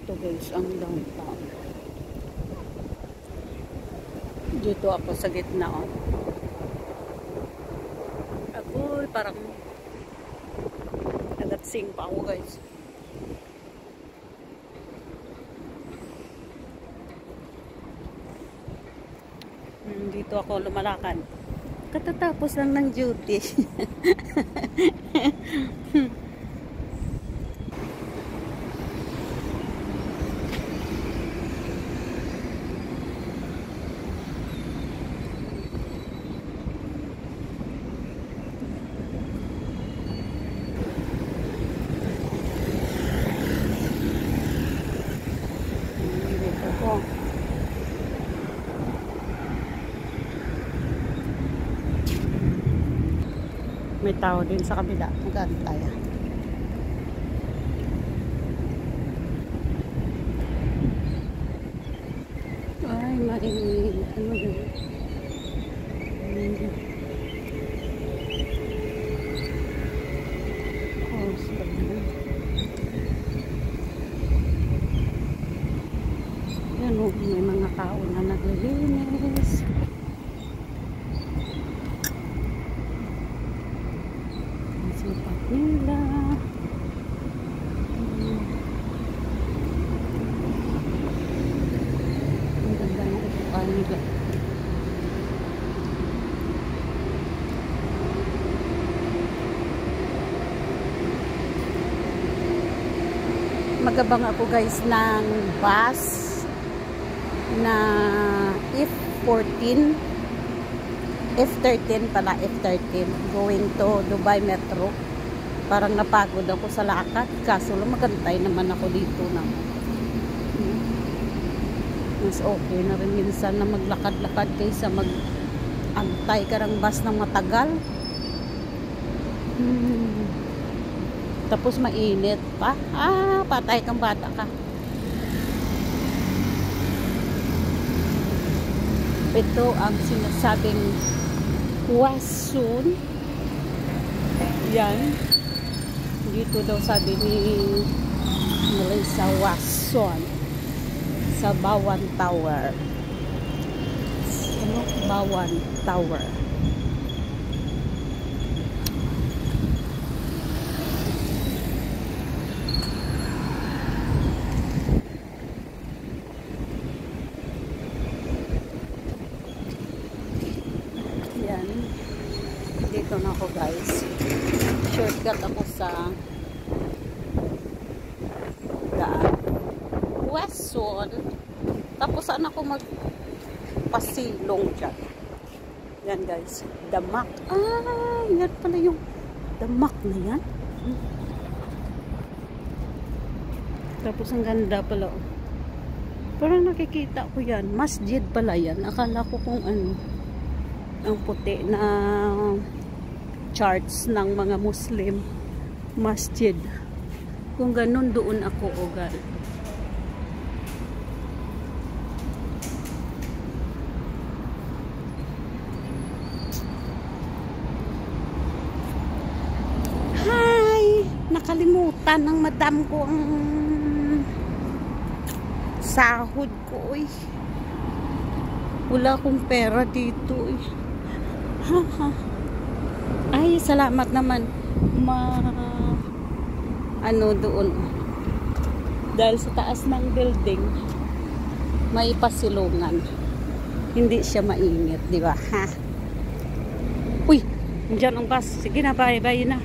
Ito guys, ang downtown. Dito ako sa gitna. Oh. Agoy, parang nagatsing pa ako guys. Dito ako lumalakad. Katatapos lang ng duty. May tao din sa kabila. Mag-antay. Ay, mainit. Ano yun? Yan o, may mga tao na naglilinis. Sipat nila. Ang ganda ng upuan nila. Magabang ako guys ng bus na F13 pala, F13 going to Dubai Metro. Parang napagod ako sa lakad, kaso lang magantay naman ako dito na mas okay na rin minsan na maglakad-lakad kaysa mag-antay ka ng bus ng matagal. Tapos mainit pa. Patay kang bata ka. Ito ang sinasabing Wasun. Yan. Dito daw sabi ni Melissa, Wasun. Sa Bawan Tower. Ano? Bawan Tower. Dito na ako guys. Shortcut ako sa daan. Wasun. Tapos saan ako magpasilong dyan. Yan guys. Damak. Yan pala yung damak na yan. Tapos ang ganda pala. Parang nakikita ko yan. Masjid pala yan. Akala ko kung ano. Ang puti na charts ng mga Muslim masjid. Kung ganun, doon ako ugal. Hi! Nakalimutan ng madam ko ang sahod ko. Wala akong pera dito. Ay, salamat naman. Ano doon. Dahil sa taas ng building, may pasilungan. Hindi siya mainit, di ba? Uy, nandiyan ang bus. Sige na, bye na.